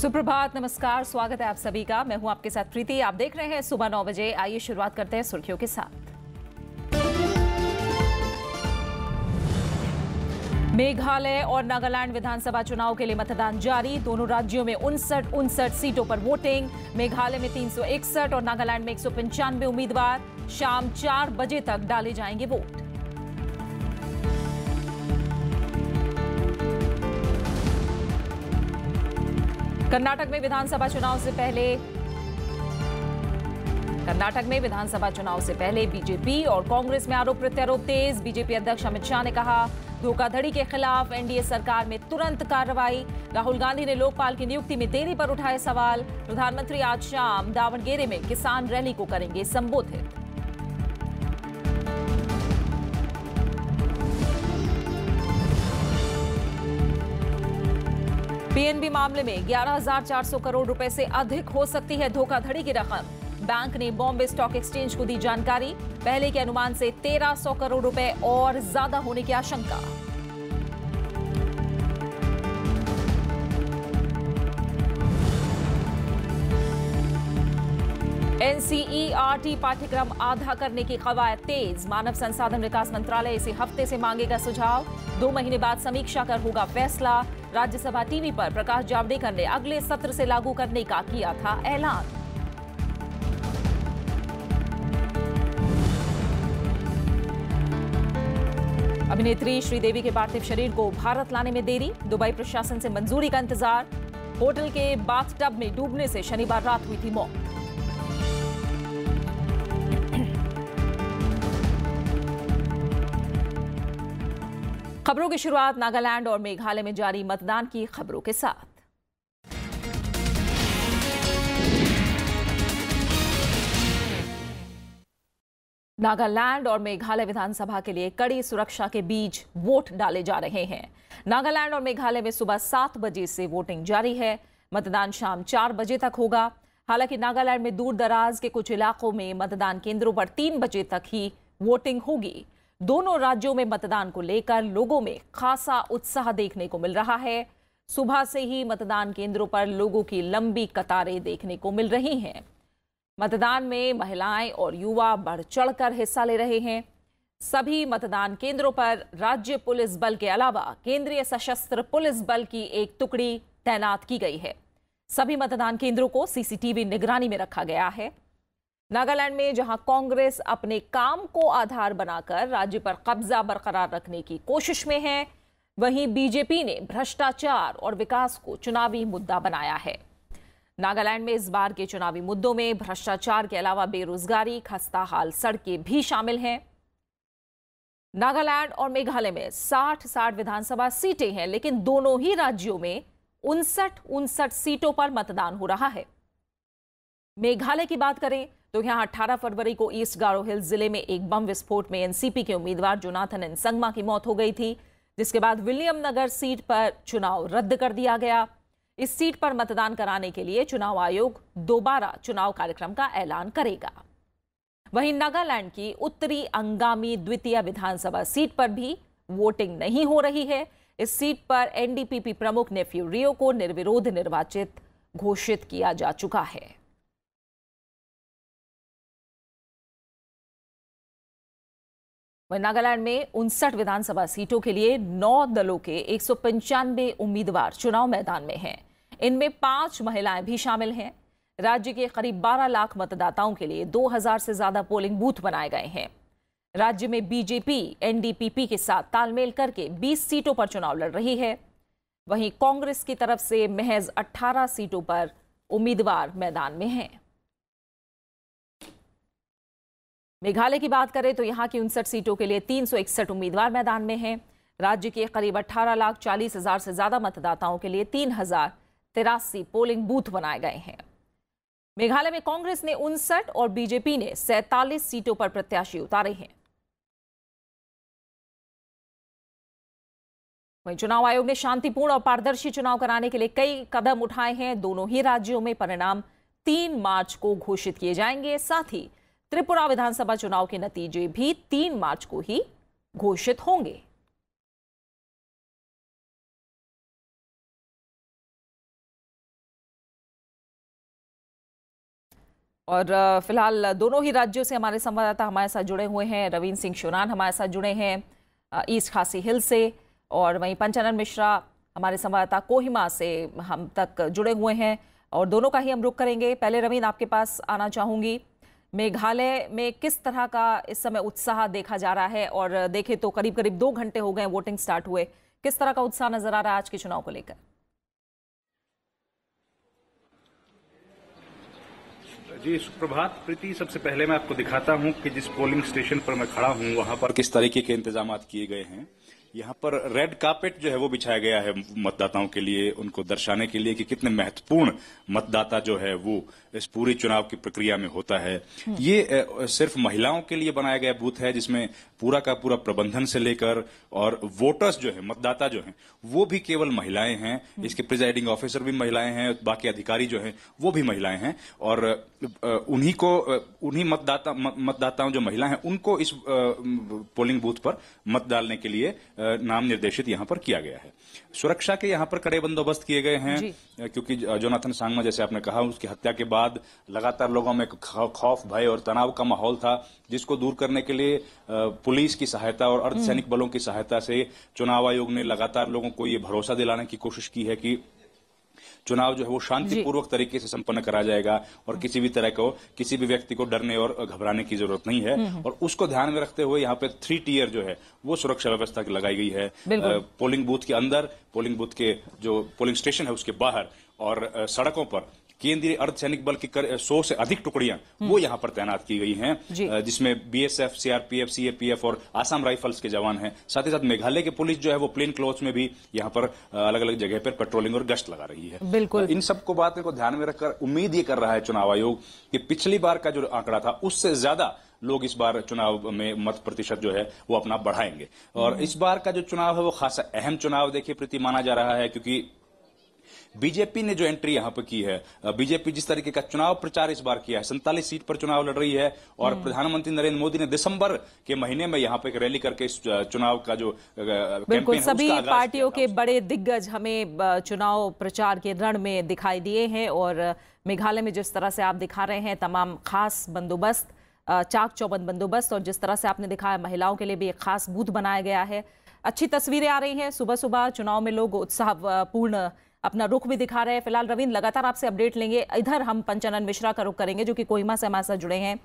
सुप्रभात, नमस्कार, स्वागत है आप सभी का। मैं हूं आपके साथ प्रीति। आप देख रहे हैं सुबह 9 बजे। आइए शुरुआत करते हैं सुर्खियों के साथ। मेघालय और नागालैंड विधानसभा चुनाव के लिए मतदान जारी। दोनों राज्यों में 59 सीटों पर वोटिंग। मेघालय में 361 और नागालैंड में 195 उम्मीदवार। शाम 4 बजे तक डाले जाएंगे वोट। कर्नाटक में विधानसभा चुनाव से पहले बीजेपी और कांग्रेस में आरोप प्रत्यारोप तेज। बीजेपी अध्यक्ष अमित शाह ने कहा, धोखाधड़ी के खिलाफ एनडीए सरकार में तुरंत कार्रवाई। राहुल गांधी ने लोकपाल की नियुक्ति में देरी पर उठाए सवाल। प्रधानमंत्री आज शाम दावणगेरे में किसान रैली को करेंगे संबोधित। पीएनबी मामले में 11,400 करोड़ रुपए से अधिक हो सकती है धोखाधड़ी की रकम। बैंक ने बॉम्बे स्टॉक एक्सचेंज को दी जानकारी। पहले के अनुमान से 1,300 करोड़ रुपए और ज्यादा होने की आशंका। एनसीईआरटी पाठ्यक्रम आधा करने की कवायद तेज। मानव संसाधन विकास मंत्रालय इसी हफ्ते से मांगेगा सुझाव। 2 महीने बाद समीक्षा कर होगा फैसला। राज्यसभा टीवी पर प्रकाश जावड़ेकर ने अगले सत्र से लागू करने का किया था ऐलान। अभिनेत्री श्रीदेवी के पार्थिव शरीर को भारत लाने में देरी। दुबई प्रशासन से मंजूरी का इंतजार। होटल के बाथटब में डूबने से शनिवार रात हुई थी मौत। खबरों की शुरुआत नागालैंड और मेघालय में जारी मतदान की खबरों के साथ। नागालैंड और मेघालय विधानसभा के लिए कड़ी सुरक्षा के बीच वोट डाले जा रहे हैं। नागालैंड और मेघालय में सुबह 7 बजे से वोटिंग जारी है। मतदान शाम 4 बजे तक होगा। हालांकि नागालैंड में दूर दराज के कुछ इलाकों में मतदान केंद्रों पर 3 बजे तक ही वोटिंग होगी। दोनों राज्यों में मतदान को लेकर लोगों में खासा उत्साह देखने को मिल रहा है। सुबह से ही मतदान केंद्रों पर लोगों की लंबी कतारें देखने को मिल रही हैं। मतदान में महिलाएं और युवा बढ़ चढ़कर हिस्सा ले रहे हैं। सभी मतदान केंद्रों पर राज्य पुलिस बल के अलावा केंद्रीय सशस्त्र पुलिस बल की एक टुकड़ी तैनात की गई है। सभी मतदान केंद्रों को सीसीटीवी निगरानी में रखा गया है। नागालैंड में जहां कांग्रेस अपने काम को आधार बनाकर राज्य पर कब्जा बरकरार रखने की कोशिश में है, वहीं बीजेपी ने भ्रष्टाचार और विकास को चुनावी मुद्दा बनाया है। नागालैंड में इस बार के चुनावी मुद्दों में भ्रष्टाचार के अलावा बेरोजगारी, खस्ताहाल सड़कें भी शामिल हैं। नागालैंड और मेघालय में 60 विधानसभा सीटें हैं, लेकिन दोनों ही राज्यों में 59 सीटों पर मतदान हो रहा है। मेघालय की बात करें तो यहां 18 फरवरी को ईस्ट गारो हिल्स जिले में एक बम विस्फोट में एनसीपी के उम्मीदवार जोनाथन एनसंगमा की मौत हो गई थी, जिसके बाद विलियम नगर सीट पर चुनाव रद्द कर दिया गया। इस सीट पर मतदान कराने के लिए चुनाव आयोग दोबारा चुनाव कार्यक्रम का ऐलान करेगा। वहीं नागालैंड की उत्तरी अंगामी द्वितीय विधानसभा सीट पर भी वोटिंग नहीं हो रही है। इस सीट पर एनडीपीपी प्रमुख नेफ्यू रियो को निर्विरोध निर्वाचित घोषित किया जा चुका है। वहीं नागालैंड में 59 विधानसभा सीटों के लिए 9 दलों के 195 उम्मीदवार चुनाव मैदान में हैं। इनमें 5 महिलाएं भी शामिल हैं। राज्य के करीब 12 लाख मतदाताओं के लिए 2000 से ज्यादा पोलिंग बूथ बनाए गए हैं। राज्य में बीजेपी एनडीपीपी के साथ तालमेल करके 20 सीटों पर चुनाव लड़ रही है। वहीं कांग्रेस की तरफ से महज 18 सीटों पर उम्मीदवार मैदान में हैं। मेघालय की बात करें तो यहां की 59 सीटों के लिए 361 उम्मीदवार मैदान में हैं। राज्य के करीब 18,40,000 से ज्यादा मतदाताओं के लिए 3,083 पोलिंग बूथ बनाए गए हैं। मेघालय में कांग्रेस ने 59 और बीजेपी ने 47 सीटों पर प्रत्याशी उतारे हैं। वहीं चुनाव आयोग ने शांतिपूर्ण और पारदर्शी चुनाव कराने के लिए कई कदम उठाए हैं। दोनों ही राज्यों में परिणाम 3 मार्च को घोषित किए जाएंगे। साथ ही त्रिपुरा विधानसभा चुनाव के नतीजे भी 3 मार्च को ही घोषित होंगे। और फिलहाल दोनों ही राज्यों से हमारे संवाददाता हमारे साथ जुड़े हुए हैं। रविंद्र सिंह शोनान हमारे साथ जुड़े हैं ईस्ट खासी हिल से, और वहीं पंचानन मिश्रा हमारे संवाददाता कोहिमा से हम तक जुड़े हुए हैं, और दोनों का ही हम रुख करेंगे। पहले रविंद्र, आपके पास आना चाहूंगी। मेघालय में किस तरह का इस समय उत्साह देखा जा रहा है, और देखें तो करीब करीब 2 घंटे हो गए वोटिंग स्टार्ट हुए, किस तरह का उत्साह नजर आ रहा है आज के चुनाव को लेकर? जी सुप्रभात प्रीति, सबसे पहले मैं आपको दिखाता हूं कि जिस पोलिंग स्टेशन पर मैं खड़ा हूं वहां पर किस तरीके के इंतजाम किए गए हैं। यहाँ पर रेड कार्पेट जो है वो बिछाया गया है मतदाताओं के लिए, उनको दर्शाने के लिए कि कितने महत्वपूर्ण मतदाता जो है वो इस पूरी चुनाव की प्रक्रिया में होता है। ये सिर्फ महिलाओं के लिए बनाया गया बूथ है, जिसमें पूरा का पूरा प्रबंधन से लेकर और वोटर्स जो है, मतदाता जो हैं, वो भी केवल महिलाएं हैं। इसके प्रिजाइडिंग ऑफिसर भी महिलाएं हैं, बाकी अधिकारी जो हैं वो भी महिलाएं हैं, और उन्हीं मतदाताओं जो महिला हैं उनको इस पोलिंग बूथ पर मत डालने के लिए नाम निर्देशित यहां पर किया गया है। सुरक्षा के यहां पर कड़े बंदोबस्त किए गए हैं, क्योंकि जोनाथन सांगमा, जैसे आपने कहा, उसकी हत्या के बाद लगातार लोगों में खौफ, भय और तनाव का माहौल था, जिसको दूर करने के लिए पुलिस की सहायता और अर्धसैनिक बलों की सहायता से चुनाव आयोग ने लगातार लोगों को ये भरोसा दिलाने की कोशिश की है कि चुनाव जो है वो शांतिपूर्वक तरीके से संपन्न करा जाएगा, और किसी भी व्यक्ति को डरने और घबराने की जरूरत नहीं है। और उसको ध्यान में रखते हुए यहाँ पे 3 टियर जो है वो सुरक्षा व्यवस्था की लगाई गई है। पोलिंग बूथ के अंदर, पोलिंग बूथ के जो पोलिंग स्टेशन है उसके बाहर और सड़कों पर केंद्रीय अर्धसैनिक बल की 100 से अधिक टुकड़ियां वो यहां पर तैनात की गई हैं, जिसमें बीएसएफ, सीआरपीएफ, सीएपीएफ और आसाम राइफल्स के जवान हैं। साथ ही साथ मेघालय की पुलिस जो है वो प्लेन क्लोथ्स में भी यहां पर अलग अलग जगह पर पेट्रोलिंग और गश्त लगा रही है। बिल्कुल, इन सबको बातों को ध्यान में रखकर उम्मीद ये कर रहा है चुनाव आयोग कि पिछली बार का जो आंकड़ा था उससे ज्यादा लोग इस बार चुनाव में मत प्रतिशत जो है वो अपना बढ़ाएंगे। और इस बार का जो चुनाव है वो खासा अहम चुनाव देखिए प्रति माना जा रहा है, क्योंकि बीजेपी ने जो एंट्री यहां पर की है, बीजेपी जिस तरीके का चुनाव प्रचार इस बार किया है, 47 सीट पर चुनाव लड़ रही है, और प्रधानमंत्री नरेंद्र मोदी ने दिसंबर के महीने में यहां पर एक रैली करके इस चुनाव का जो बिल्कुल सभी पार्टियों के बड़े दिग्गज हमें चुनाव प्रचार के रण में दिखाई दिए हैं, और मेघालय में जिस तरह से आप दिखा रहे हैं तमाम खास बंदोबस्त, चाक चौबंद बंदोबस्त, और जिस तरह से आपने दिखाया महिलाओं के लिए भी एक खास बूथ बनाया गया है। अच्छी तस्वीरें आ रही हैं। सुबह सुबह चुनाव में लोग उत्साहपूर्ण अपना रुख भी दिखा रहे हैं। फिलहाल रविंद्र, लगातार आपसे अपडेट लेंगे। इधर हम पंचानन मिश्रा का रुख करेंगे जो कि कोहिमा से हमारे साथ जुड़े हैं।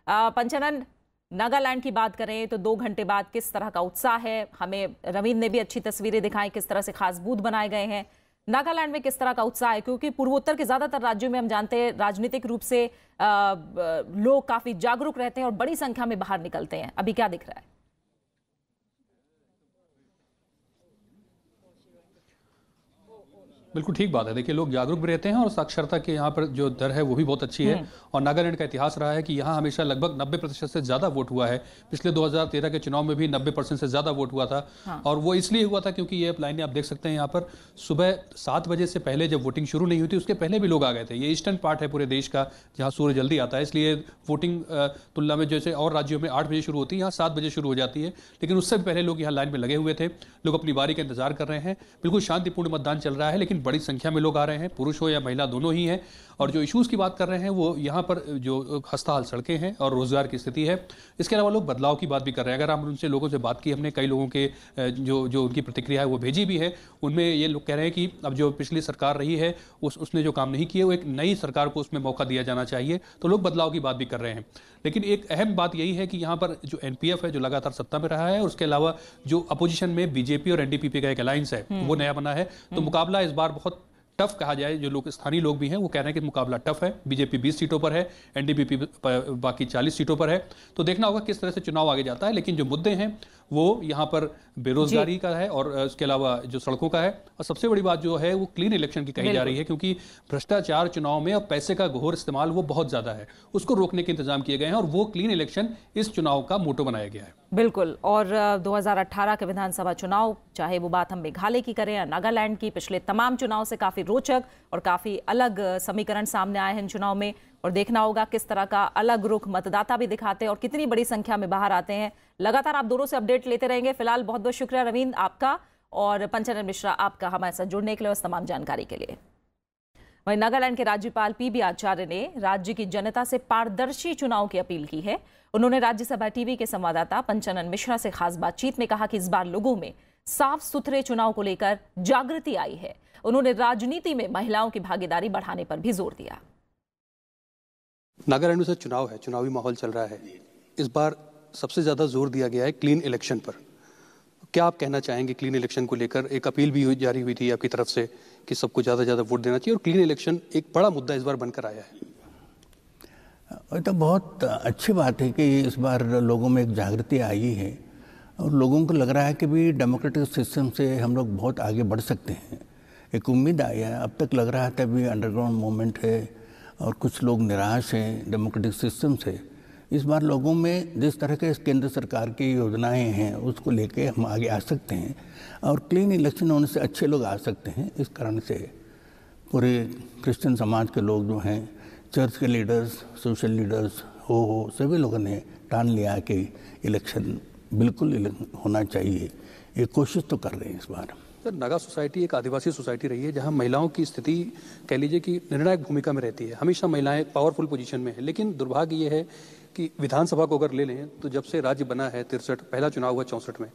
पंचानन, नागालैंड की बात करें तो 2 घंटे बाद किस तरह का उत्साह है? हमें रविंद्र ने भी अच्छी तस्वीरें दिखाई, किस तरह से खास बूथ बनाए गए हैं। नागालैंड में किस तरह का उत्साह है? क्योंकि पूर्वोत्तर के ज्यादातर राज्यों में हम जानते हैं राजनीतिक रूप से लोग काफी जागरूक रहते हैं और बड़ी संख्या में बाहर निकलते हैं। अभी क्या दिख रहा है? बिल्कुल ठीक बात है। देखिए, लोग जागरूक भी रहते हैं और साक्षरता के यहाँ पर जो दर है वो भी बहुत अच्छी है। और नागालैंड का इतिहास रहा है कि यहाँ हमेशा लगभग 90% से ज़्यादा वोट हुआ है। पिछले 2013 के चुनाव में भी 90% से ज़्यादा वोट हुआ था। और वो इसलिए हुआ था क्योंकि ये लाइनें आप देख सकते हैं यहाँ पर सुबह 7 बजे से पहले जब वोटिंग शुरू नहीं हुई थी उसके पहले भी लोग आ गए थे। ये ईस्टर्न पार्ट है पूरे देश का जहाँ सूर्य जल्दी आता है, इसलिए वोटिंग तुलना में जैसे और राज्यों में 8 बजे शुरू होती है, यहाँ 7 बजे शुरू हो जाती है। लेकिन उससे भी पहले लोग यहाँ लाइन में लगे हुए थे, लोग अपनी बारी का इंतजार कर रहे हैं। बिल्कुल शांतिपूर्ण मतदान चल रहा है, लेकिन बड़ी संख्या में लोग आ रहे हैं, पुरुष हो या महिला दोनों ही हैं। और जो इश्यूज़ की बात कर रहे हैं वो यहाँ पर जो खस्ताहाल सड़कें हैं और रोजगार की स्थिति है, इसके अलावा लोग बदलाव की बात भी कर रहे हैं। अगर हम उनसे लोगों से बात की, हमने कई लोगों के जो उनकी प्रतिक्रिया है वो भेजी भी है, उनमें ये लोग कह रहे हैं कि अब जो पिछली सरकार रही है उसने जो काम नहीं किए वो एक नई सरकार को उसमें मौका दिया जाना चाहिए। तो लोग बदलाव की बात भी कर रहे हैं। लेकिन एक अहम बात यही है कि यहाँ पर जो एनपीएफ है जो लगातार सत्ता में रहा है, और उसके अलावा जो अपोजिशन में बीजेपी और एनडीपी का एक अलायंस है वो नया बना है। तो मुकाबला इस बार बहुत टफ कहा जाए। जो लोग स्थानीय लोग भी हैं वो कह रहे हैं कि मुकाबला टफ है। बीजेपी 20 सीटों पर है, एनडीपी बाकी 40 सीटों पर है। तो देखना होगा किस तरह से चुनाव आगे जाता है। लेकिन जो मुद्दे हैं वो यहाँ पर बेरोजगारी का है और उसके अलावा जो सड़कों का है, और सबसे बड़ी बात जो है वो क्लीन इलेक्शन की कही जा रही है, क्योंकि भ्रष्टाचार चुनाव में और पैसे का घोर इस्तेमाल वो बहुत ज्यादा है, उसको रोकने के इंतजाम किए गए हैं और वो क्लीन इलेक्शन इस चुनाव का मोटो बनाया गया है। बिल्कुल। और 2018 के विधानसभा चुनाव, चाहे वो बात हम मेघालय की करें या नागालैंड की, पिछले तमाम चुनाव से काफी रोचक और काफी अलग समीकरण सामने आए हैं इन चुनाव में। और देखना होगा किस तरह का अलग रुख मतदाता भी दिखाते हैं और कितनी बड़ी संख्या में बाहर आते हैं। लगातार आप दोनों से अपडेट लेते रहेंगे। फिलहाल बहुत बहुत शुक्रिया रविंद्र आपका और पंचानन मिश्रा आपका हमारे साथ जुड़ने के लिए और तमाम जानकारी के लिए। वहीं नागालैंड के राज्यपाल पीबी आचार्य ने राज्य की जनता से पारदर्शी चुनाव की अपील की है। उन्होंने राज्यसभा टीवी के संवाददाता पंचानन मिश्रा से खास बातचीत में कहा कि इस बार लोगों में साफ सुथरे चुनाव को लेकर जागृति आई है। उन्होंने राजनीति में महिलाओं की भागीदारी बढ़ाने पर भी जोर दिया। नागालैंड में चुनाव है, चुनावी माहौल चल रहा है। इस बार सबसे ज्यादा जोर दिया गया है क्लीन इलेक्शन पर। क्या आप कहना चाहेंगे क्लीन इलेक्शन को लेकर? एक अपील भी जारी हुई थी आपकी तरफ से कि सबको ज्यादा वोट देना चाहिए, और क्लीन इलेक्शन एक बड़ा मुद्दा इस बार बनकर आया है। तो बहुत अच्छी बात है कि इस बार लोगों में एक जागृति आई है और लोगों को लग रहा है कि भी डेमोक्रेटिक सिस्टम से हम लोग बहुत आगे बढ़ सकते हैं। एक उम्मीद आई है। अब तक लग रहा था भी अंडरग्राउंड मूवमेंट है और कुछ लोग निराश हैं डेमोक्रेटिक सिस्टम से। इस बार लोगों में जिस तरह के केंद्र सरकार की योजनाएं हैं उसको लेके हम आगे आ सकते हैं और क्लीन इलेक्शन होने से अच्छे लोग आ सकते हैं। इस कारण से पूरे क्रिश्चियन समाज के लोग जो हैं, चर्च के लीडर्स, सोशल लीडर्स हो सभी लोगों ने ठान लिया कि इलेक्शन बिल्कुल होना चाहिए। ये कोशिश तो कर रहे हैं इस बार। सर, नागा सोसाइटी एक आदिवासी सोसाइटी रही है जहां महिलाओं की स्थिति कह लीजिए कि निर्णायक भूमिका में रहती है। हमेशा महिलाएं पावरफुल पोजीशन में है, लेकिन दुर्भाग्य ये है कि विधानसभा को अगर ले लें तो जब से राज्य बना है 63, पहला चुनाव हुआ 64 में,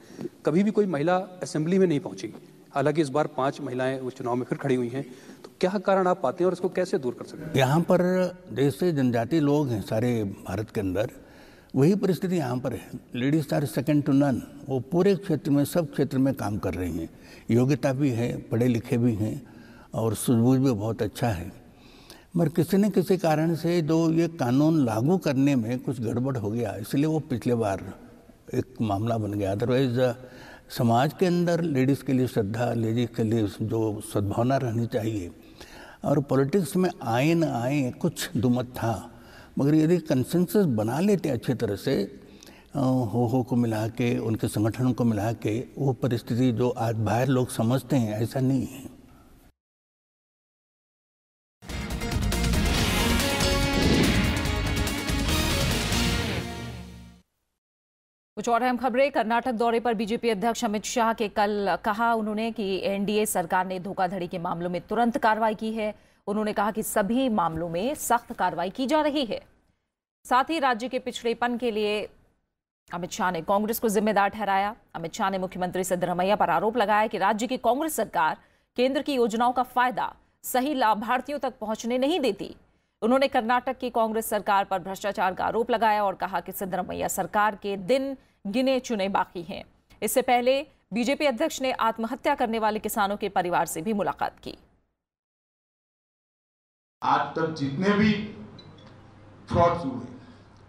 कभी भी कोई महिला असेंबली में नहीं पहुंची। हालांकि इस बार 5 महिलाएं उस चुनाव में फिर खड़ी हुई हैं। तो क्या कारण आप पाते हैं और इसको कैसे दूर कर सकते हैं? यहाँ पर जैसे जनजातीय लोग हैं सारे भारत के अंदर, वही परिस्थिति यहाँ पर है। Ladies are second to none. वो पूरे क्षेत्र में, सब क्षेत्र में काम कर रही हैं। योग्यता भी है, पढ़े लिखे भी हैं और सूझबूझ भी बहुत अच्छा है। मगर किसी न किसी कारण से जो ये कानून लागू करने में कुछ गड़बड़ हो गया, इसलिए वो पिछले बार एक मामला बन गया। अदरवाइज समाज के अंदर लेडीज़ के लिए श्रद्धा, लेडीज़ के लिए जो सद्भावना रहनी चाहिए, और पॉलिटिक्स में आए न आए कुछ दुमत था, मगर यदि कंसेंसस बना लेते अच्छी तरह से, हो को मिला के, उनके संगठनों को मिला के, वो परिस्थिति जो आज बाहर लोग समझते हैं ऐसा नहीं है। कुछ और अहम खबरें। कर्नाटक दौरे पर बीजेपी अध्यक्ष अमित शाह के कल कहा उन्होंने कि एनडीए सरकार ने धोखाधड़ी के मामलों में तुरंत कार्रवाई की है। उन्होंने कहा कि सभी मामलों में सख्त कार्रवाई की जा रही है। साथ ही राज्य के पिछड़ेपन के लिए अमित शाह ने कांग्रेस को जिम्मेदार ठहराया। अमित शाह ने मुख्यमंत्री सिद्धरमैया पर आरोप लगाया कि राज्य की कांग्रेस सरकार केंद्र की योजनाओं का फायदा सही लाभार्थियों तक पहुंचने नहीं देती। उन्होंने कर्नाटक की कांग्रेस सरकार पर भ्रष्टाचार का आरोप लगाया और कहा कि सिद्धरमैया सरकार के दिन गिने चुने बाकी हैं। इससे पहले बीजेपी अध्यक्ष ने आत्महत्या करने वाले किसानों के परिवार से भी मुलाकात की। आज तक जितने भी फ्रॉड्स हुए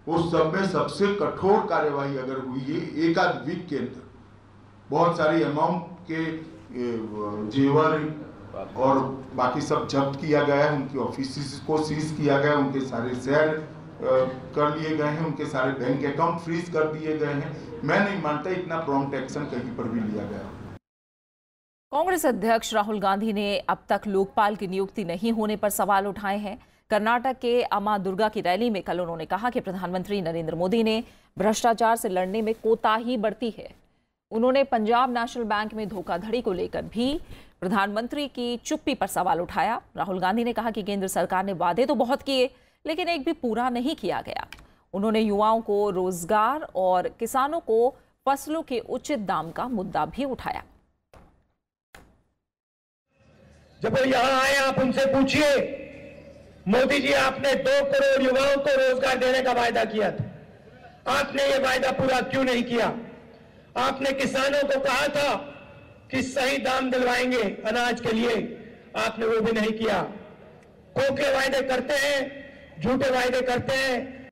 उस सब में सबसे कठोर कार्यवाही अगर हुई है, एक आध वीक के अंदर बहुत सारी अमाउंट के जेवर और बाकी सब जब्त किया गया है। उनकी ऑफिस को सीज किया गया, उनके सारे शेयर कर लिए गए हैं, उनके सारे बैंक अकाउंट फ्रीज कर दिए गए हैं। मैं नहीं मानता इतना प्रॉम्प्ट एक्शन कहीं पर भी लिया गया। कांग्रेस अध्यक्ष राहुल गांधी ने अब तक लोकपाल की नियुक्ति नहीं होने पर सवाल उठाए हैं। कर्नाटक के अम्मा दुर्गा की रैली में कल उन्होंने कहा कि प्रधानमंत्री नरेंद्र मोदी ने भ्रष्टाचार से लड़ने में कोताही बरती है। उन्होंने पंजाब नेशनल बैंक में धोखाधड़ी को लेकर भी प्रधानमंत्री की चुप्पी पर सवाल उठाया। राहुल गांधी ने कहा कि केंद्र सरकार ने वादे तो बहुत किए, लेकिन एक भी पूरा नहीं किया गया। उन्होंने युवाओं को रोजगार और किसानों को फसलों के उचित दाम का मुद्दा भी उठाया। जब वो यहां आए, आप उनसे पूछिए, मोदी जी आपने 2 करोड़ युवाओं को रोजगार देने का वायदा किया था, आपने ये वायदा पूरा क्यों नहीं किया? आपने किसानों को कहा था कि सही दाम दिलवाएंगे अनाज के लिए, आपने वो भी नहीं किया। खोखे वायदे करते हैं, झूठे वायदे करते हैं।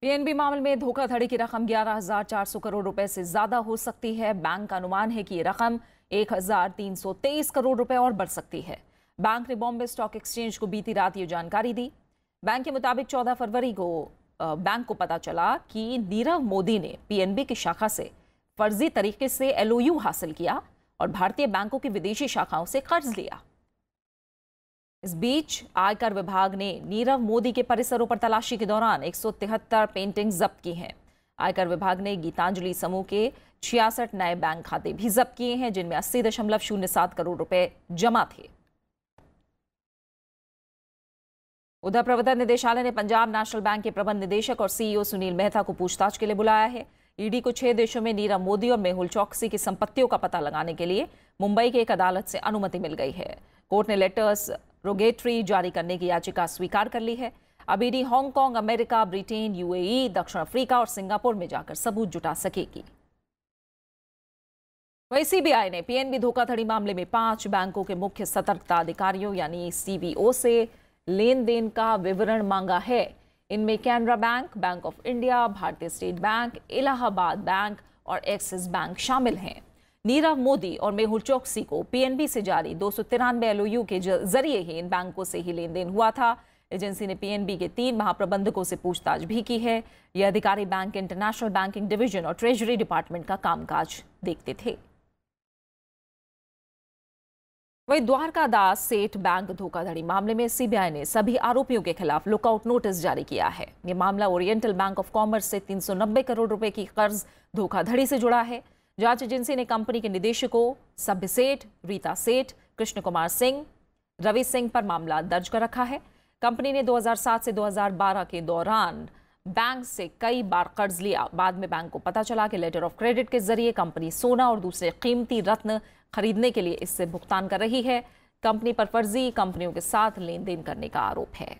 पीएनबी मामले में धोखाधड़ी की रकम 11,400 करोड़ रुपए से ज्यादा हो सकती है। बैंक का अनुमान है कि ये रकम 1,323 करोड़ रुपए और बढ़ सकती है। बैंक ने बॉम्बे स्टॉक एक्सचेंज को बीती रात ये जानकारी दी। बैंक के मुताबिक 14 फरवरी को बैंक को पता चला कि नीरव मोदी ने पीएनबी की शाखा से फर्जी तरीके से एलओयू हासिल किया और भारतीय बैंकों की विदेशी शाखाओं से कर्ज लिया। इस बीच आयकर विभाग ने नीरव मोदी के परिसरों पर तलाशी के दौरान 173 पेंटिंग जब्त की हैं। आयकर विभाग ने गीतांजलि समूह के 66 नए बैंक खाते भी जब्त किए हैं, जिनमें 80.07 करोड़ रुपए जमा थे। उधर प्रवर्तन निदेशालय ने पंजाब नेशनल बैंक के प्रबंध निदेशक और सीईओ सुनील मेहता को पूछताछ के लिए बुलाया है। ईडी को 6 देशों में नीरव मोदी और मेहुल चौकसी की संपत्तियों का पता लगाने के लिए मुंबई की एक अदालत से अनुमति मिल गई है। कोर्ट ने लेटर्स रोगेटरी जारी करने की याचिका स्वीकार कर ली है। अब ED Hong Kong, America, Britain, UAE, दक्षिण अफ्रीका और सिंगापुर में जाकर सबूत जुटा सकेगी। वहीं सीबीआई ने पीएनबी धोखाधड़ी मामले में 5 बैंकों के मुख्य सतर्कता अधिकारियों यानी सीवीओ से लेन देन का विवरण मांगा है। इनमें Canara bank, bank of India, भारतीय स्टेट बैंक, इलाहाबाद बैंक और एक्सिस बैंक शामिल हैं। नीरव मोदी और मेहुल चौकसी को पीएनबी से जारी 293 एलओयू के जरिए ही इन बैंकों से ही लेन देन हुआ था। एजेंसी ने पीएनबी के 3 महाप्रबंधकों से पूछताछ भी की है। ये अधिकारी बैंक के इंटरनेशनल बैंकिंग डिवीजन और ट्रेजरी डिपार्टमेंट का कामकाज देखते थे। वहीं द्वारका दास सेठ बैंक धोखाधड़ी मामले में सीबीआई ने सभी आरोपियों के खिलाफ लुकआउट नोटिस जारी किया है। यह मामला ओरिएंटल बैंक ऑफ कॉमर्स से 390 करोड़ रुपए की कर्ज धोखाधड़ी से जुड़ा है। जांच एजेंसी ने कंपनी के निदेशकों सभ्य सेठ, रीता सेठ, कृष्ण कुमार सिंह, रवि सिंह पर मामला दर्ज कर रखा है। कंपनी ने 2007 से 2012 के दौरान बैंक से कई बार कर्ज लिया। बाद में बैंक को पता चला कि लेटर ऑफ क्रेडिट के जरिए कंपनी सोना और दूसरे कीमती रत्न खरीदने के लिए इससे भुगतान कर रही है। कंपनी पर फर्जी कंपनियों के साथ लेन देन करने का आरोप है।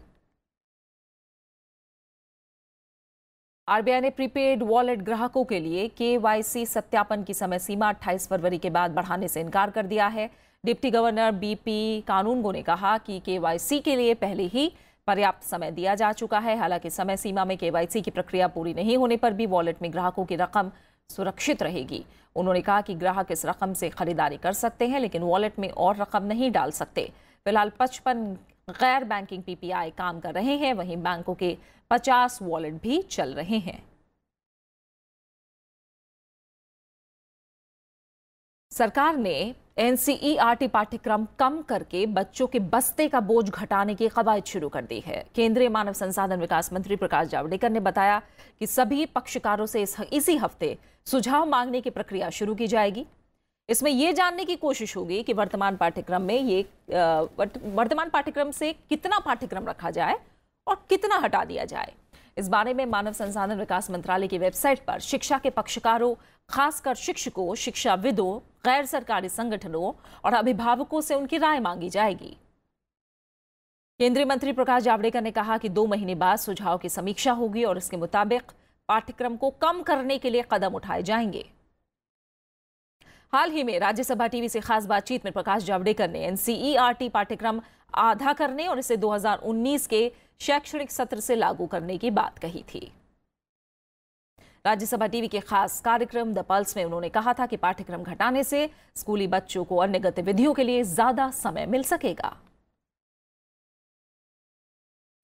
आरबीआई ने प्रीपेड वॉलेट ग्राहकों के लिए केवाईसी सत्यापन की समय सीमा 28 फरवरी के बाद बढ़ाने से इनकार कर दिया है। डिप्टी गवर्नर बीपी कानूनगो ने कहा कि केवाईसी के लिए पहले ही पर्याप्त समय दिया जा चुका है। हालांकि समय सीमा में केवाईसी की प्रक्रिया पूरी नहीं होने पर भी वॉलेट में ग्राहकों की रकम सुरक्षित रहेगी। उन्होंने कहा कि ग्राहक इस रकम से खरीदारी कर सकते हैं लेकिन वॉलेट में और रकम नहीं डाल सकते। फिलहाल 55 गैर बैंकिंग पीपीआई काम कर रहे हैं, वहीं बैंकों के 50 वॉलेट भी चल रहे हैं। सरकार ने एनसीईआरटी पाठ्यक्रम कम करके बच्चों के बस्ते का बोझ घटाने की कवायद शुरू कर दी है। केंद्रीय मानव संसाधन विकास मंत्री प्रकाश जावड़ेकर ने बताया कि सभी पक्षकारों से इसी हफ्ते सुझाव मांगने की प्रक्रिया शुरू की जाएगी। इसमें यह जानने की कोशिश होगी कि वर्तमान पाठ्यक्रम से कितना पाठ्यक्रम रखा जाए और कितना हटा दिया जाए। इस बारे में मानव संसाधन विकास मंत्रालय की वेबसाइट पर शिक्षा के पक्षकारों, खासकर शिक्षकों, शिक्षाविदों, गैर सरकारी संगठनों और अभिभावकों से उनकी राय मांगी जाएगी। केंद्रीय मंत्री प्रकाश जावड़ेकर ने कहा कि 2 महीने बाद सुझाव की समीक्षा होगी और इसके मुताबिक पाठ्यक्रम को कम करने के लिए कदम उठाए जाएंगे। हाल ही में राज्यसभा टीवी से खास बातचीत में प्रकाश जावड़ेकर ने एनसीईआरटी पाठ्यक्रम आधा करने और इसे 2019 के शैक्षणिक सत्र से लागू करने की बात कही थी। राज्यसभा टीवी के खास कार्यक्रम द पल्स में उन्होंने कहा था कि पाठ्यक्रम घटाने से स्कूली बच्चों को अन्य गतिविधियों के लिए ज्यादा समय मिल सकेगा।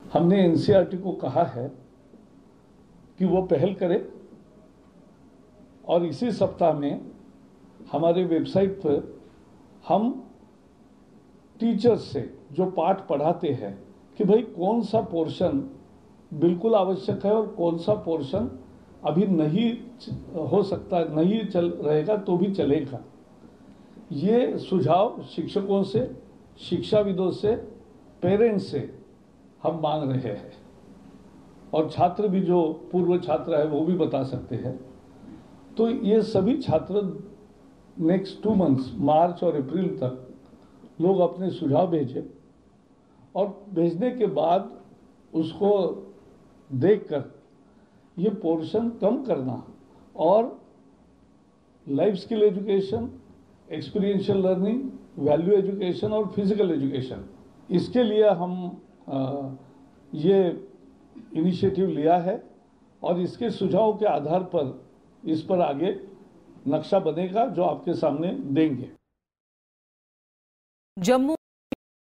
हमने एनसीईआरटी को कहा है कि वो पहल करे और इसी सप्ताह में हमारे वेबसाइट पर हम टीचर्स से जो पाठ पढ़ाते हैं कि भाई कौन सा पोर्शन बिल्कुल आवश्यक है और कौन सा पोर्शन अभी नहीं हो सकता, नहीं चल रहेगा तो भी चलेगा। ये सुझाव शिक्षकों से, शिक्षाविदों से, पेरेंट्स से हम मांग रहे हैं और छात्र भी जो पूर्व छात्र है वो भी बता सकते हैं। तो ये सभी छात्र नेक्स्ट 2 मंथ्स, मार्च और अप्रैल तक लोग अपने सुझाव भेजें और भेजने के बाद उसको देखकर ये पोर्शन कम करना और life skill education, experiential learning, value education और फिजिकल एजुकेशन, इसके लिए हम ये इनिशिएटिव लिया है और इसके सुझाव के आधार पर इस पर आगे नक्शा बनेगा जो आपके सामने देंगे। जम्मू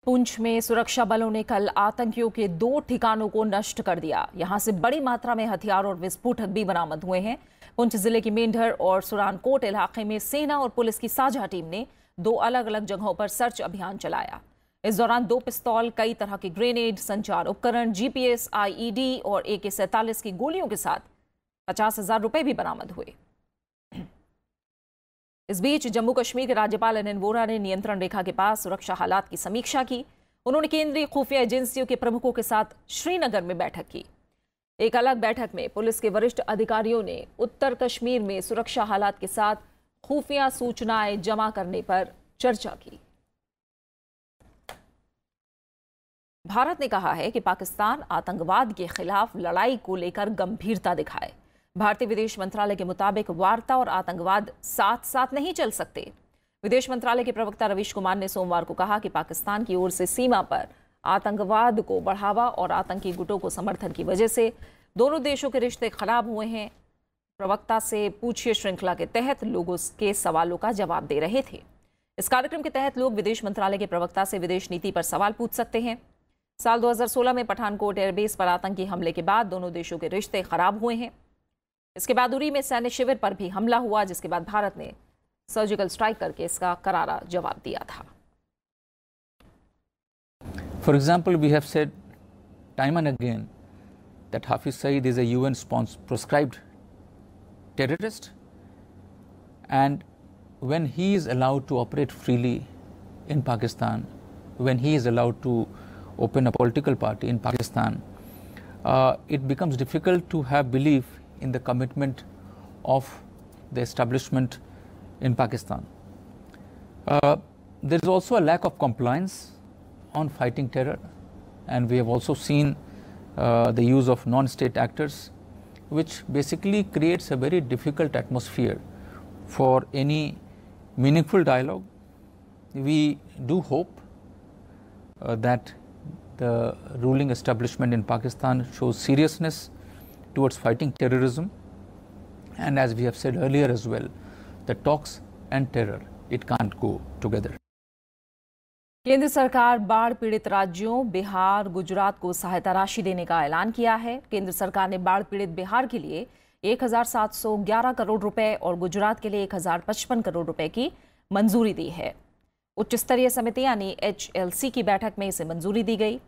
पुंछ में सुरक्षा बलों ने कल आतंकियों के 2 ठिकानों को नष्ट कर दिया। यहां से बड़ी मात्रा में हथियार और विस्फोटक भी बरामद हुए हैं। पुंछ जिले के मेंढर और सुरानकोट इलाके में सेना और पुलिस की साझा टीम ने 2 अलग अलग जगहों पर सर्च अभियान चलाया। इस दौरान 2 पिस्तौल, कई तरह के ग्रेनेड, संचार उपकरण, जीपीएस, आईईडी और AK-47 की गोलियों के साथ 50,000 रुपए भी बरामद हुए। इस बीच जम्मू कश्मीर के राज्यपाल एनएन वोरा ने नियंत्रण रेखा के पास सुरक्षा हालात की समीक्षा की। उन्होंने केंद्रीय खुफिया एजेंसियों के प्रमुखों के साथ श्रीनगर में बैठक की। एक अलग बैठक में पुलिस के वरिष्ठ अधिकारियों ने उत्तर कश्मीर में सुरक्षा हालात के साथ खुफिया सूचनाएं जमा करने पर चर्चा की। भारत ने कहा है कि पाकिस्तान आतंकवाद के खिलाफ लड़ाई को लेकर गंभीरता दिखाए। भारतीय विदेश मंत्रालय के मुताबिक वार्ता और आतंकवाद साथ साथ नहीं चल सकते। विदेश मंत्रालय के प्रवक्ता रवीश कुमार ने सोमवार को कहा कि पाकिस्तान की ओर से सीमा पर आतंकवाद को बढ़ावा और आतंकी गुटों को समर्थन की वजह से दोनों देशों के रिश्ते खराब हुए हैं। प्रवक्ता से पूछिए श्रृंखला के तहत लोगों के सवालों का जवाब दे रहे थे। इस कार्यक्रम के तहत लोग विदेश मंत्रालय के प्रवक्ता से विदेश नीति पर सवाल पूछ सकते हैं। साल 2016 में पठानकोट एयरबेस पर आतंकी हमले के बाद दोनों देशों के रिश्ते खराब हुए हैं। इसके बाद उरी में सैन्य शिविर पर भी हमला हुआ, जिसके बाद भारत ने सर्जिकल स्ट्राइक करके इसका करारा जवाब दिया था। For example, we have said time and again that Hafiz Saeed is a UN proscribed terrorist, and when he is allowed to operate freely in Pakistan, when he is allowed to open a political party in Pakistan, it becomes difficult to have belief in the commitment of the establishment in Pakistan. There is also a lack of compliance on fighting terror, and we have also seen the use of non-state actors, which basically creates a very difficult atmosphere for any meaningful dialogue. We do hope that the ruling establishment in Pakistan shows seriousness towards fighting terrorism, and as we have said earlier as well, the talks and terror, it can't go together. केंद्र सरकार बाढ़ पीड़ित राज्यों बिहार, गुजरात को सहायता राशि देने का ऐलान किया है। केंद्र सरकार ने बाढ़ पीड़ित बिहार के लिए 1,711 करोड़ रुपए और गुजरात के लिए 1,055 करोड़ रुपए की मंजूरी दी है। उच्च स्तरीय समिति यानी HLC की बैठक में इसे मंजूरी दी गई।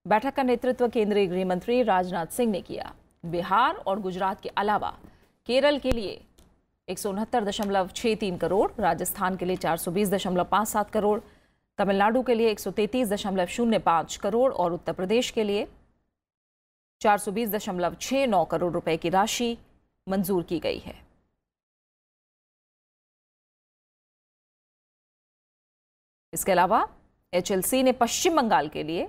बैठक का नेतृत्व केंद्रीय गृह मंत्री राजनाथ सिंह ने किया। बिहार और गुजरात के अलावा केरल के लिए 169.63 करोड़, राजस्थान के लिए 420.57 करोड़, तमिलनाडु के लिए 133.05 करोड़ और उत्तर प्रदेश के लिए 420.69 करोड़ रुपए की राशि मंजूर की गई है। इसके अलावा HLC ने पश्चिम बंगाल के लिए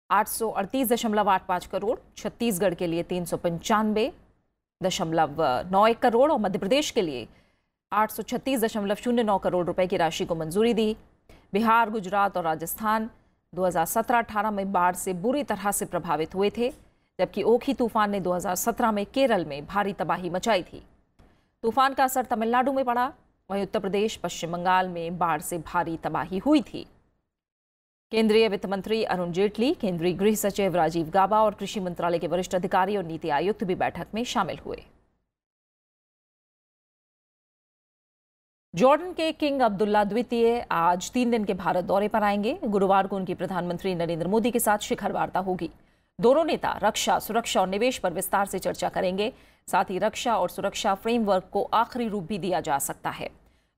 838.85 करोड़, छत्तीसगढ़ के लिए 395.91 करोड़ और मध्य प्रदेश के लिए 836.09 करोड़ रुपए की राशि को मंजूरी दी। बिहार, गुजरात और राजस्थान 2017-18 में बाढ़ से बुरी तरह से प्रभावित हुए थे, जबकि ओखी तूफान ने 2017 में केरल में भारी तबाही मचाई थी। तूफान का असर तमिलनाडु में पड़ा, वहीं उत्तर प्रदेश, पश्चिम बंगाल में बाढ़ से भारी तबाही हुई थी। केंद्रीय वित्त मंत्री अरुण जेटली, केंद्रीय गृह सचिव राजीव गाबा और कृषि मंत्रालय के वरिष्ठ अधिकारी और नीति आयुक्त भी बैठक में शामिल हुए। जॉर्डन के किंग अब्दुल्ला द्वितीय आज 3 दिन के भारत दौरे पर आएंगे। गुरुवार को उनकी प्रधानमंत्री नरेंद्र मोदी के साथ शिखर वार्ता होगी। दोनों नेता रक्षा, सुरक्षा और निवेश पर विस्तार से चर्चा करेंगे। साथ ही रक्षा और सुरक्षा फ्रेमवर्क को आखिरी रूप भी दिया जा सकता है।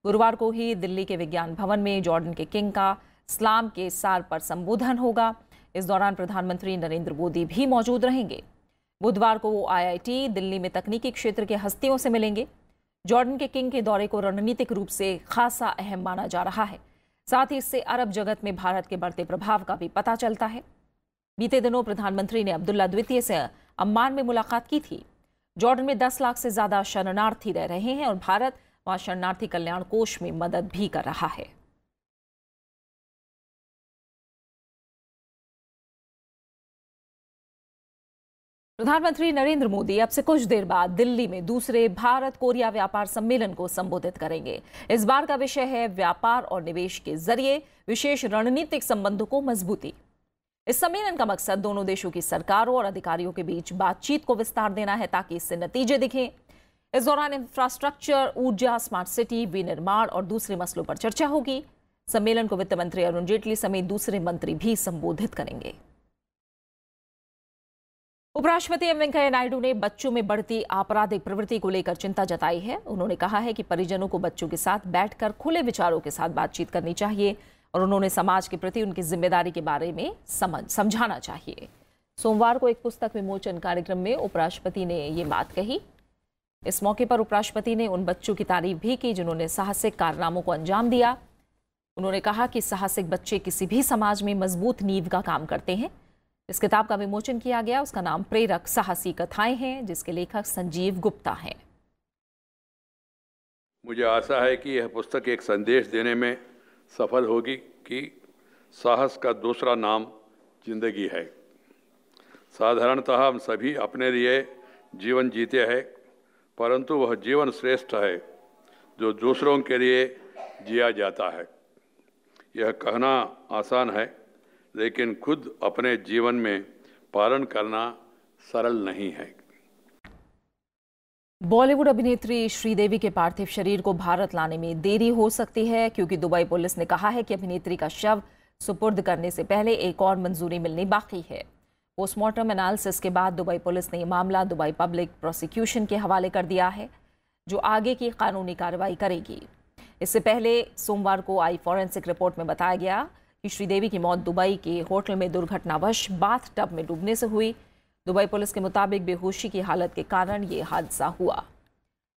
गुरुवार को ही दिल्ली के विज्ञान भवन में जॉर्डन के किंग का इस्लाम के साल पर संबोधन होगा। इस दौरान प्रधानमंत्री नरेंद्र मोदी भी मौजूद रहेंगे। बुधवार को वो IIT दिल्ली में तकनीकी क्षेत्र के हस्तियों से मिलेंगे। जॉर्डन के किंग के दौरे को रणनीतिक रूप से खासा अहम माना जा रहा है। साथ ही इससे अरब जगत में भारत के बढ़ते प्रभाव का भी पता चलता है। बीते दिनों प्रधानमंत्री ने अब्दुल्ला द्वितीय से अम्मान में मुलाकात की थी। जॉर्डन में 10 लाख से ज्यादा शरणार्थी रह रहे हैं और भारत वहां शरणार्थी कल्याण कोष में मदद भी कर रहा है। प्रधानमंत्री नरेंद्र मोदी अब से कुछ देर बाद दिल्ली में दूसरे भारत कोरिया व्यापार सम्मेलन को संबोधित करेंगे। इस बार का विषय है व्यापार और निवेश के जरिए विशेष रणनीतिक संबंधों को मजबूती। इस सम्मेलन का मकसद दोनों देशों की सरकारों और अधिकारियों के बीच बातचीत को विस्तार देना है ताकि इससे नतीजे दिखें। इस दौरान इंफ्रास्ट्रक्चर, ऊर्जा, स्मार्ट सिटी, विनिर्माण और दूसरे मसलों पर चर्चा होगी। सम्मेलन को वित्त मंत्री अरुण जेटली समेत दूसरे मंत्री भी संबोधित करेंगे। उपराष्ट्रपति एम वेंकैया नायडू ने बच्चों में बढ़ती आपराधिक प्रवृत्ति को लेकर चिंता जताई है। उन्होंने कहा है कि परिजनों को बच्चों के साथ बैठकर खुले विचारों के साथ बातचीत करनी चाहिए और उन्होंने समाज के प्रति उनकी जिम्मेदारी के बारे में समझाना चाहिए। सोमवार को एक पुस्तक विमोचन कार्यक्रम में उपराष्ट्रपति ने ये बात कही। इस मौके पर उपराष्ट्रपति ने उन बच्चों की तारीफ भी की जिन्होंने साहसिक कारनामों को अंजाम दिया। उन्होंने कहा कि साहसिक बच्चे किसी भी समाज में मजबूत नींव का काम करते हैं। इस किताब का विमोचन किया गया, उसका नाम प्रेरक साहसी कथाएं हैं, जिसके लेखक संजीव गुप्ता हैं। मुझे आशा है कि यह पुस्तक एक संदेश देने में सफल होगी कि साहस का दूसरा नाम जिंदगी है। साधारणतः हम सभी अपने लिए जीवन जीते हैं, परंतु वह जीवन श्रेष्ठ है जो दूसरों के लिए जिया जाता है। यह कहना आसान है, लेकिन खुद अपने जीवन में पालन करना सरल नहीं है। बॉलीवुड अभिनेत्री श्रीदेवी के पार्थिव शरीर को भारत लाने में देरी हो सकती है, क्योंकि दुबई पुलिस ने कहा है कि अभिनेत्री का शव सुपुर्द करने से पहले एक और मंजूरी मिलनी बाकी है। पोस्टमार्टम एनालिसिस के बाद दुबई पुलिस ने यह मामला दुबई पब्लिक प्रोसिक्यूशन के हवाले कर दिया है, जो आगे की कानूनी कार्रवाई करेगी। इससे पहले सोमवार को आई फॉरेंसिक रिपोर्ट में बताया गया कि श्रीदेवी की मौत दुबई के होटल में दुर्घटनावश बाथ टब में डूबने से हुई। दुबई पुलिस के मुताबिक बेहोशी की हालत के कारण ये हादसा हुआ।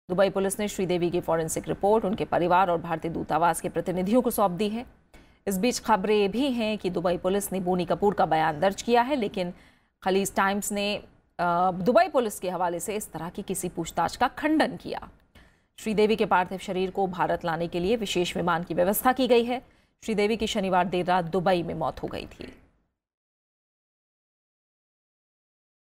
दुबई पुलिस ने श्रीदेवी की फॉरेंसिक रिपोर्ट उनके परिवार और भारतीय दूतावास के प्रतिनिधियों को सौंप दी है। इस बीच खबरें भी हैं कि दुबई पुलिस ने बोनी कपूर का बयान दर्ज किया है, लेकिन खलीज टाइम्स ने दुबई पुलिस के हवाले से इस तरह की किसी पूछताछ का खंडन किया। श्रीदेवी के पार्थिव शरीर को भारत लाने के लिए विशेष विमान की व्यवस्था की गई है। श्रीदेवी की शनिवार देर रात दुबई में मौत हो गई थी।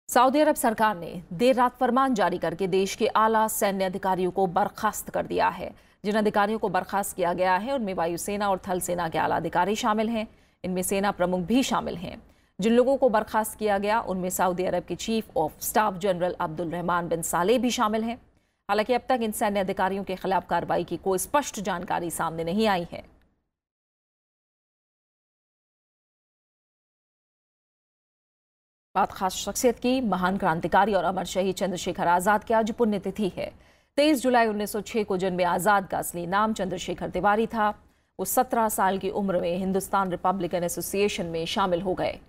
सऊदी अरब सरकार ने देर रात फरमान जारी करके देश के आला सैन्य अधिकारियों को बर्खास्त कर दिया है। जिन अधिकारियों को बर्खास्त किया गया है उनमें वायुसेना और थल सेना के आला अधिकारी शामिल हैं। इनमें सेना प्रमुख भी शामिल हैं। जिन लोगों को बर्खास्त किया गया उनमें सऊदी अरब के chief of staff general Abdul Rahman bin Saleh भी शामिल हैं। हालांकि अब तक इन सैन्य अधिकारियों के खिलाफ कार्रवाई की कोई स्पष्ट जानकारी सामने नहीं आई है। बात खास शख्सियत की। महान क्रांतिकारी और अमर शहीद चंद्रशेखर आजाद की आज पुण्यतिथि है। 23 जुलाई 1906 को जन्मे आजाद का असली नाम चंद्रशेखर तिवारी था। वो 17 साल की उम्र में हिंदुस्तान रिपब्लिकन एसोसिएशन में शामिल हो गए।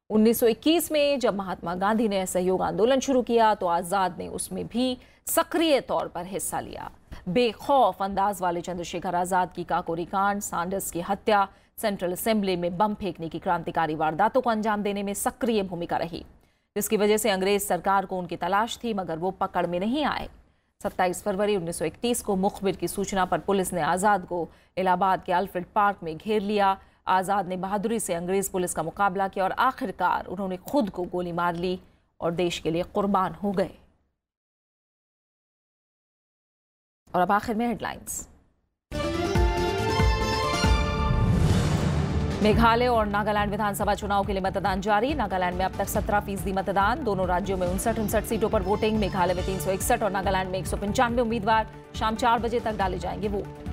1921 में जब महात्मा गांधी ने असहयोग आंदोलन शुरू किया तो आजाद ने उसमें भी सक्रिय तौर पर हिस्सा लिया। बेखौफ अंदाज वाले चंद्रशेखर आजाद की काकोरी कांड, सांडर्स की हत्या, सेंट्रल असेंबली में बम फेंकने की क्रांतिकारी वारदातों को अंजाम देने में सक्रिय भूमिका रही, जिसकी वजह से अंग्रेज सरकार को उनकी तलाश थी, मगर वो पकड़ में नहीं आए। 27 फरवरी 1931 को मुखबिर की सूचना पर पुलिस ने आजाद को इलाहाबाद के अल्फ्रेड पार्क में घेर लिया। आजाद ने बहादुरी से अंग्रेज पुलिस का मुकाबला किया और आखिरकार उन्होंने खुद को गोली मार ली और देश के लिए कुर्बान हो गए। और अब आखिर में हेडलाइंस। मेघालय और नागालैंड विधानसभा चुनाव के लिए मतदान जारी। नागालैंड में अब तक 17% मतदान। दोनों राज्यों में 59 सीटों पर वोटिंग। मेघालय में 361 और नागालैंड में 195 उम्मीदवार। शाम 4 बजे तक डाले जाएंगे वोट।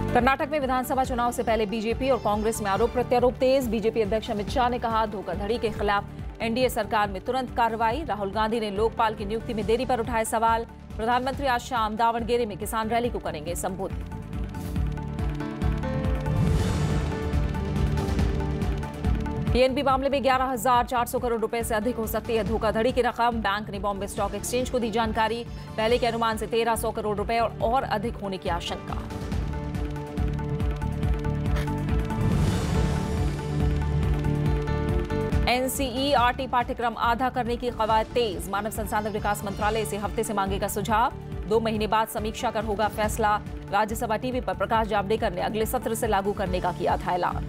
कर्नाटक में विधानसभा चुनाव से पहले बीजेपी और कांग्रेस में आरोप प्रत्यारोप तेज। बीजेपी अध्यक्ष अमित शाह ने कहा, धोखाधड़ी के खिलाफ एनडीए सरकार में तुरंत कार्रवाई। राहुल गांधी ने लोकपाल की नियुक्ति में देरी पर उठाए सवाल। प्रधानमंत्री आज शाम दावणगेरे में किसान रैली को करेंगे संबोधित। पीएनबी मामले में 11,400 करोड़ रुपए से अधिक हो सकती है धोखाधड़ी की रकम। बैंक ने बॉम्बे स्टॉक एक्सचेंज को दी जानकारी। पहले के अनुमान से 1,300 करोड़ रुपए और अधिक होने की आशंका। एनसीईआरटी पाठ्यक्रम आधा करने की कवायद तेज। मानव संसाधन विकास मंत्रालय इसे हफ्ते से मांगेगा सुझाव। 2 महीने बाद समीक्षा कर होगा फैसला। राज्यसभा टीवी पर प्रकाश जावड़ेकर ने अगले सत्र से लागू करने का किया था ऐलान।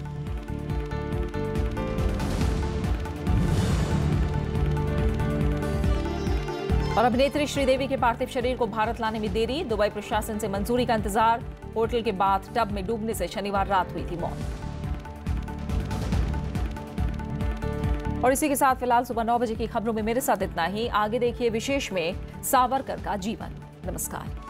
और अभिनेत्री श्रीदेवी के पार्थिव शरीर को भारत लाने में देरी। दुबई प्रशासन से मंजूरी का इंतजार। होटल के बाथ टब में डूबने से शनिवार रात हुई थी मौत। और इसी के साथ फिलहाल सुबह 9 बजे की खबरों में मेरे साथ इतना ही। आगे देखिए विशेष में सावरकर का जीवन। नमस्कार।